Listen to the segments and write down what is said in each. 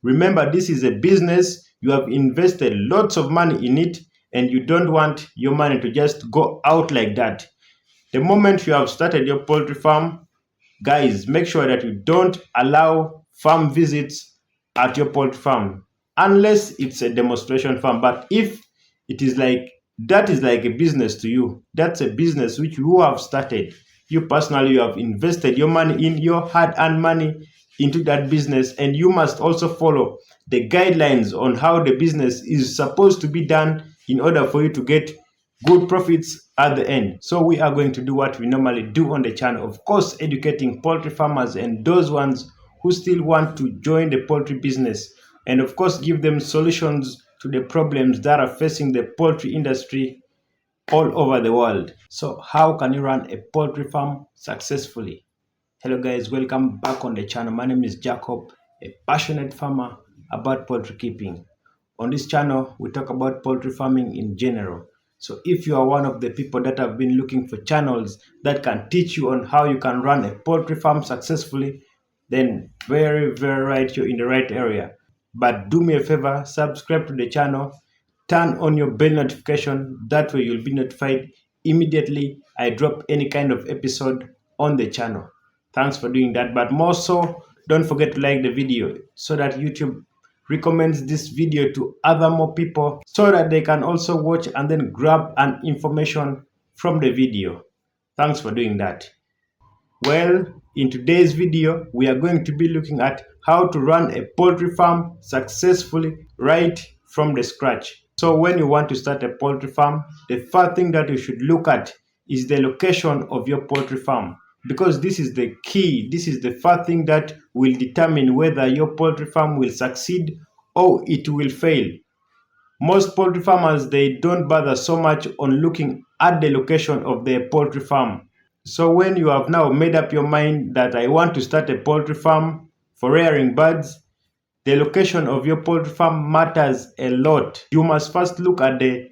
Remember, this is a business. You have invested lots of money in it, and you don't want your money to just go out like that. The moment you have started your poultry farm, guys, make sure that you don't allow farm visits at your poultry farm unless it's a demonstration farm. But if it is like that is like a business to you, that's a business which you have started. You personally, you have invested your money in your hard-earned money into that business, and you must also follow the guidelines on how the business is supposed to be done in order for you to get good profits at the end. So we are going to do what we normally do on the channel, of course, educating poultry farmers and those ones who still want to join the poultry business, and of course give them solutions to the problems that are facing the poultry industry all over the world. So how can you run a poultry farm successfully? Hello guys, welcome back on the channel. My name is Jacob, a passionate farmer about poultry keeping. On this channel, we talk about poultry farming in general. So if you are one of the people that have been looking for channels that can teach you on how you can run a poultry farm successfully, then very right, you're in the right area. But do me a favor, subscribe to the channel, turn on your bell notification. That way you'll be notified immediately I drop any kind of episode on the channel. Thanks for doing that. But more so, don't forget to like the video so that YouTube recommends this video to other more people so that they can also watch and then grab an information from the video. Thanks for doing that. Well, in today's video, we are going to be looking at how to run a poultry farm successfully right from the scratch. So when you want to start a poultry farm, the first thing that you should look at is the location of your poultry farm, because this is the key. This is the first thing that will determine whether your poultry farm will succeed or it will fail. Most poultry farmers, they don't bother so much on looking at the location of their poultry farm. So when you have now made up your mind that I want to start a poultry farm for rearing birds, the location of your poultry farm matters a lot. You must first look at the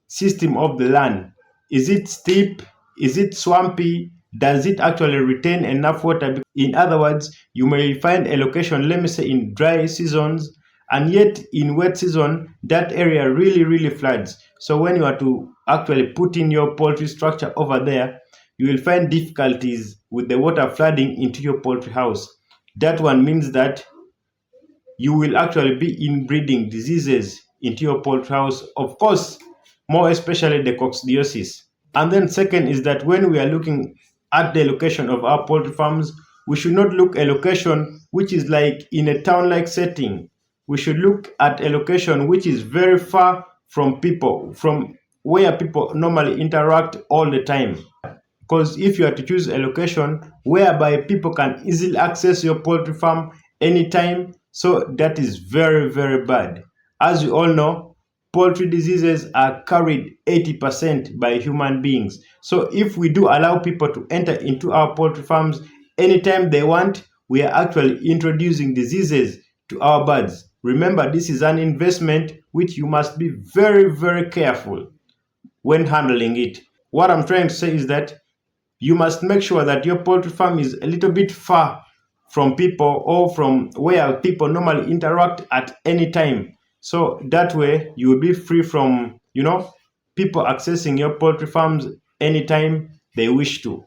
system of the land. Is it steep? Is it swampy? Does it actually retain enough water? In other words, you may find a location, let me say, in dry seasons, and yet in wet season, that area really floods. So when you are to actually put in your poultry structure over there, you will find difficulties with the water flooding into your poultry house. That one means that you will actually be inbreeding diseases into your poultry house, of course, more especially the coccidiosis. And then second is that when we are looking at the location of our poultry farms, we should not look a location which is like in a town-like setting. We should look at a location which is very far from people, from where people normally interact all the time. Because if you are to choose a location whereby people can easily access your poultry farm anytime, so that is very bad. As you all know, poultry diseases are carried 80% by human beings. So if we do allow people to enter into our poultry farms anytime they want, we are actually introducing diseases to our birds. Remember, this is an investment which you must be very careful when handling it. What I'm trying to say is that you must make sure that your poultry farm is a little bit far from people or from where people normally interact at any time. So that way you will be free from, people accessing your poultry farms anytime they wish to.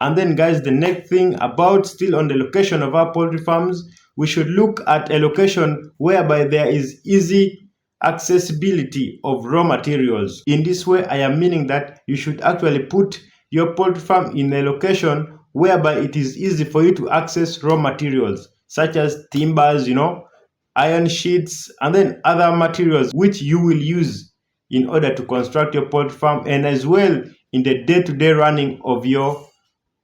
And then guys, the next thing about still on the location of our poultry farms, we should look at a location whereby there is easy accessibility of raw materials. In this way, I am meaning that you should actually put your poultry farm in a location whereby it is easy for you to access raw materials such as timbers, iron sheets, and then other materials which you will use in order to construct your poultry farm, and as well in the day-to-day running of your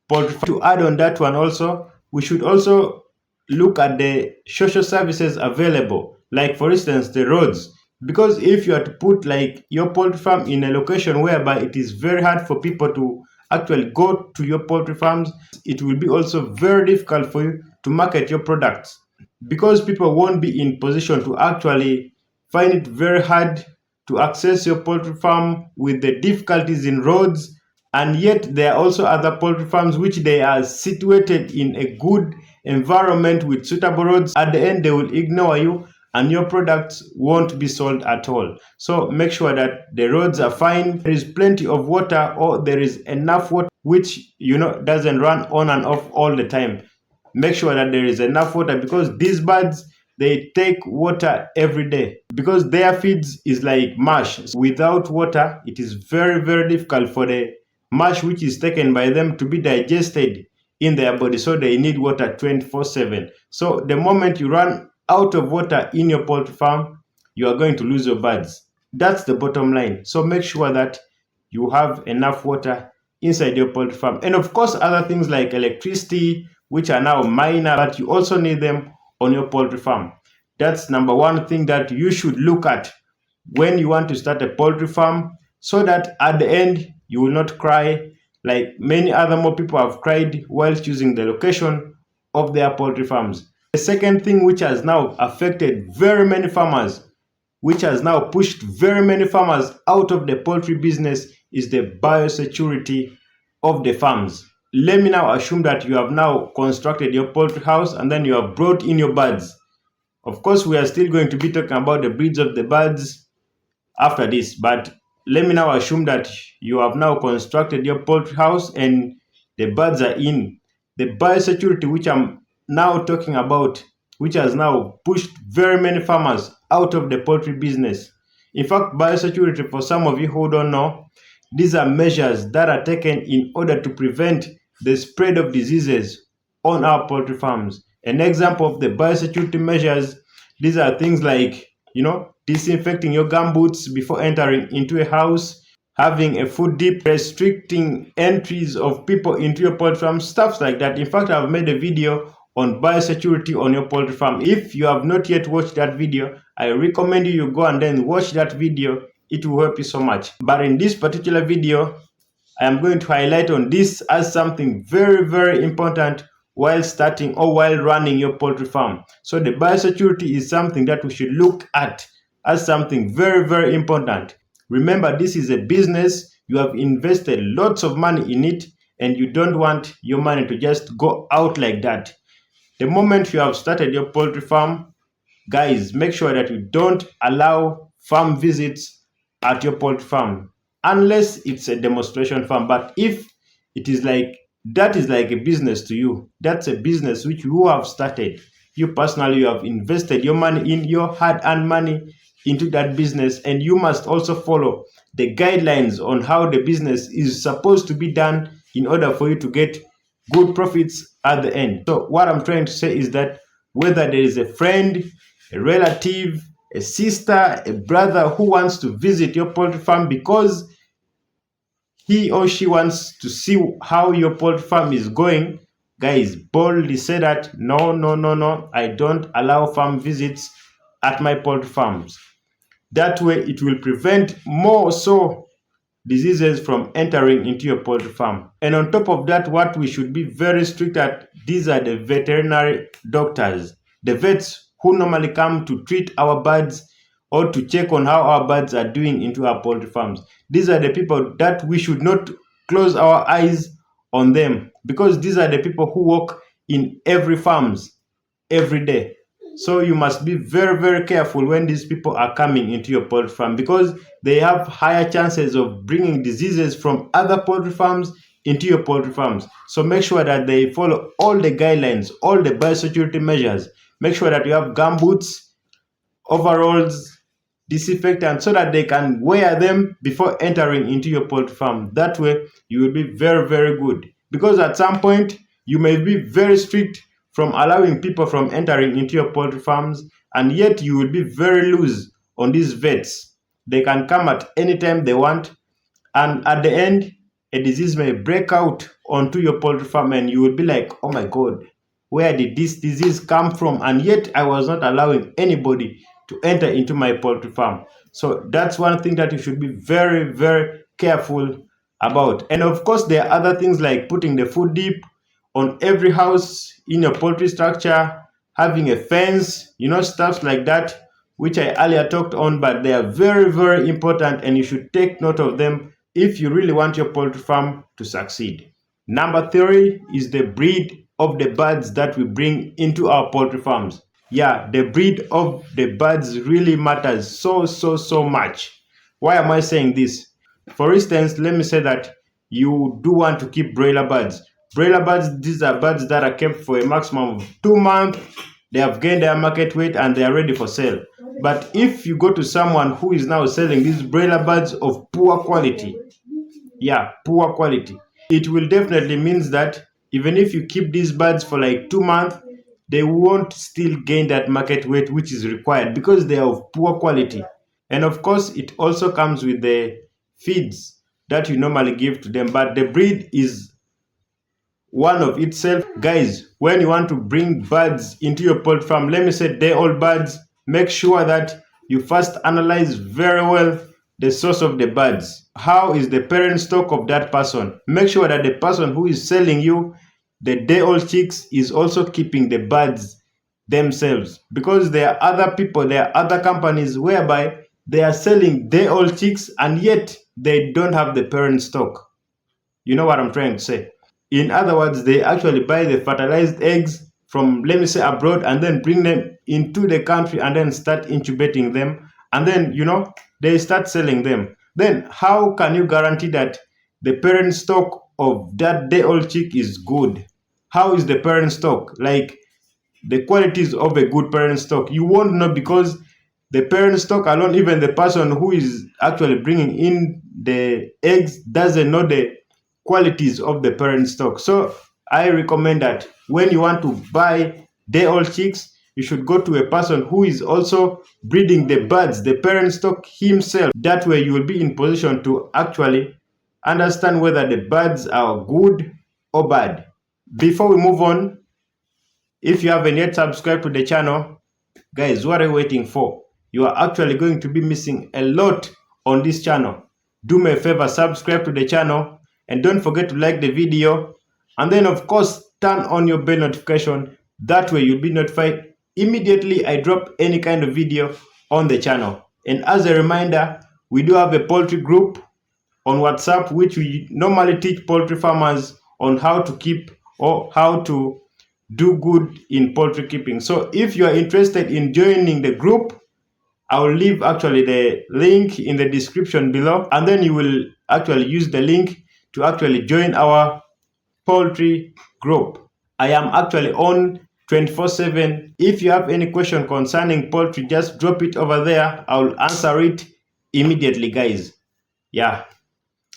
poultry farm. To add on that one also, we should also look at the social services available, like for instance the roads. Because if you are to put like your poultry farm in a location whereby it is very hard for people to actually go to your poultry farms, it will be also very difficult for you to market your products, because people won't be in position to actually find it very hard to access your poultry farm with the difficulties in roads. And yet there are also other poultry farms which they are situated in a good environment with suitable roads, at the end they will ignore you and your products won't be sold at all. So make sure that the roads are fine, there is plenty of water, or there is enough water which doesn't run on and off all the time. Make sure that there is enough water, because these birds, they take water every day because their feeds is like mash. Without water, it is very, very difficult for the mash which is taken by them to be digested in their body. So they need water 24/7. So the moment you run out of water in your poultry farm, you are going to lose your birds. That's the bottom line. So make sure that you have enough water inside your poultry farm. And of course, other things like electricity, which are now minor, but you also need them on your poultry farm. That's number one thing that you should look at when you want to start a poultry farm, so that at the end you will not cry like many other more people have cried while choosing the location of their poultry farms. The second thing which has now affected very many farmers, which has now pushed very many farmers out of the poultry business, is the biosecurity of the farms. Let me now assume that you have now constructed your poultry house and then you have brought in your birds. Of course, we are still going to be talking about the breeds of the birds after this, but let me now assume that you have now constructed your poultry house and the birds are in. The biosecurity which I'm now talking about, which has now pushed very many farmers out of the poultry business. In fact, biosecurity, for some of you who don't know, these are measures that are taken in order to prevent the spread of diseases on our poultry farms. An example of the biosecurity measures, these are things like, disinfecting your gumboots before entering into a house, having a food dip, restricting entries of people into your poultry farm, stuff like that. In fact, I've made a video on biosecurity on your poultry farm. If you have not yet watched that video, I recommend you go and then watch that video. It will help you so much. But in this particular video, I am going to highlight on this as something very, very important while starting or while running your poultry farm. So the biosecurity is something that we should look at as something very, very important. Remember, this is a business. You have invested lots of money in it, and you don't want your money to just go out like that. The moment you have started your poultry farm, guys, make sure that you don't allow farm visits at your poultry farm unless it's a demonstration farm. But if it is like that is like a business to you, that's a business which you have started. You personally, you have invested your money in, your hard-earned money into that business, and you must also follow the guidelines on how the business is supposed to be done in order for you to get good profits at the end. So what I'm trying to say is that whether there is a friend, a relative, a sister, a brother who wants to visit your poultry farm because he or she wants to see how your poultry farm is going, guys, boldly say that no, I don't allow farm visits at my poultry farms. That way it will prevent more so diseases from entering into your poultry farm. And on top of that, what we should be very strict at, these are the veterinary doctors, the vets who normally come to treat our birds or to check on how our birds are doing into our poultry farms. These are the people that we should not close our eyes on them, because these are the people who work in every farms every day. So you must be very, very careful when these people are coming into your poultry farm, because they have higher chances of bringing diseases from other poultry farms into your poultry farms. So make sure that they follow all the guidelines, all the biosecurity measures. Make sure that you have gumboots, overalls, disinfectant, so that they can wear them before entering into your poultry farm. That way you will be very, very good, because at some point you may be very strict from allowing people from entering into your poultry farms, and yet you will be very loose on these vets. They can come at any time they want, and at the end a disease may break out onto your poultry farm and you will be like, oh my god, where did this disease come from? And yet I was not allowing anybody to enter into my poultry farm. So that's one thing that you should be very, very careful about. And of course, there are other things like putting the food dip on every house in your poultry structure, having a fence, stuff like that, which I earlier talked on, but they are very, very important and you should take note of them if you really want your poultry farm to succeed. Number 3 is the breed of the birds that we bring into our poultry farms. Yeah, the breed of the birds really matters so much. Why am I saying this? For instance, let me say that you do want to keep broiler birds. Broiler birds, these are birds that are kept for a maximum of 2 months. They have gained their market weight and they are ready for sale. But if you go to someone who is now selling these broiler birds of poor quality, yeah, poor quality, it will definitely means that even if you keep these birds for like 2 months, they won't still gain that market weight which is required because they are of poor quality. And of course, it also comes with the feeds that you normally give to them, but the breed is one of itself. Guys, when you want to bring birds into your poultry farm, let me say day old birds, make sure that you first analyze very well the source of the birds. How is the parent stock of that person? Make sure that the person who is selling you the day old chicks is also keeping the birds themselves, because there are other people, there are other companies whereby they are selling day old chicks and yet they don't have the parent stock. You know what I'm trying to say? In other words, they actually buy the fertilized eggs from, let me say, abroad and then bring them into the country and then start incubating them. And then, they start selling them. Then how can you guarantee that the parent stock of that day old chick is good? How is the parent stock? Like the qualities of a good parent stock. You won't know because the parent stock alone, even the person who is actually bringing in the eggs doesn't know the qualities of the parent stock. So I recommend that when you want to buy day old chicks, you should go to a person who is also breeding the birds, the parent stock himself. That way you will be in position to actually understand whether the birds are good or bad. Before we move on, if you haven't yet subscribed to the channel, guys, what are you waiting for? You are actually going to be missing a lot on this channel. Do me a favor, subscribe to the channel and don't forget to like the video, and then of course turn on your bell notification. That way you'll be notified immediately I drop any kind of video on the channel. And as a reminder, we do have a poultry group on WhatsApp which we normally teach poultry farmers on how to keep or how to do good in poultry keeping. So if you are interested in joining the group, I'll leave actually the link in the description below, and then you will actually use the link to actually join our poultry group. I am actually on 24/7. If you have any question concerning poultry, just drop it over there. I'll answer it immediately, guys. Yeah,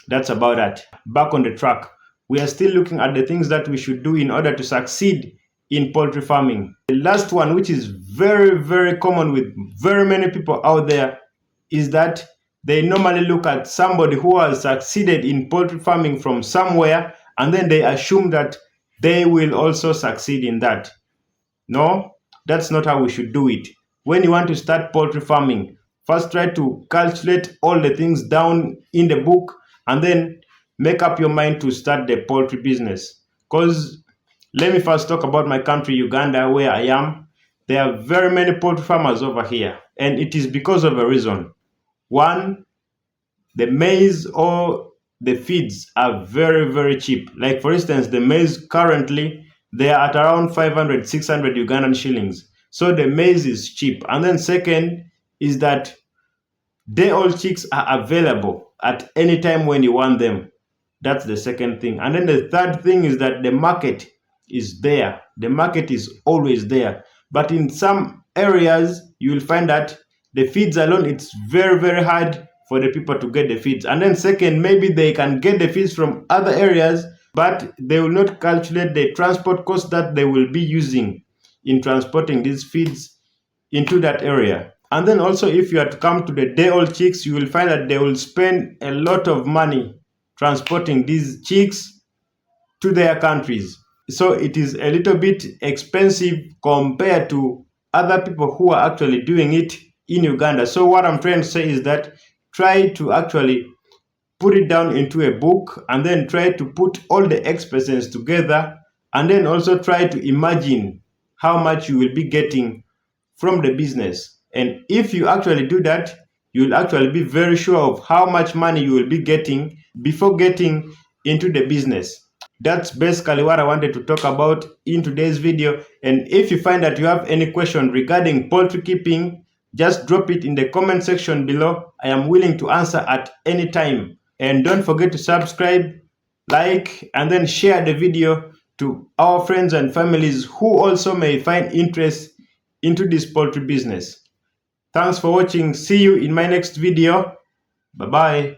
that's about that. Back on the track. We are still looking at the things that we should do in order to succeed in poultry farming. The last one, which is very common with very many people out there, is that they normally look at somebody who has succeeded in poultry farming from somewhere and then they assume that they will also succeed in that. No, that's not how we should do it. When you want to start poultry farming, first try to calculate all the things down in the book and then make up your mind to start the poultry business. Because let me first talk about my country, Uganda, where I am. There are very many poultry farmers over here, and it is because of a reason. One, the maize or the feeds are very cheap. Like for instance, the maize currently, they are at around 500, 600 Ugandan shillings. So the maize is cheap. And then second is that day old chicks are available at any time when you want them. That's the second thing. And then the third thing is that the market is there. The market is always there. But in some areas, you will find that the feeds alone, it's very hard for the people to get the feeds. And then second, maybe they can get the feeds from other areas, but they will not calculate the transport cost that they will be using in transporting these feeds into that area. And then also, if you are to come to the day old chicks, you will find that they will spend a lot of money transporting these chicks to their countries. So it is a little bit expensive compared to other people who are actually doing it in Uganda. So what I'm trying to say is that try to actually put it down into a book and then try to put all the expenses together, and then also try to imagine how much you will be getting from the business. And if you actually do that, you will actually be very sure of how much money you will be getting before getting into the business. That's basically what I wanted to talk about in today's video. And if you find that you have any question regarding poultry keeping, just drop it in the comment section below. I am willing to answer at any time. And don't forget to subscribe, like, and then share the video to our friends and families who also may find interest into this poultry business. Thanks for watching. See you in my next video. Bye bye.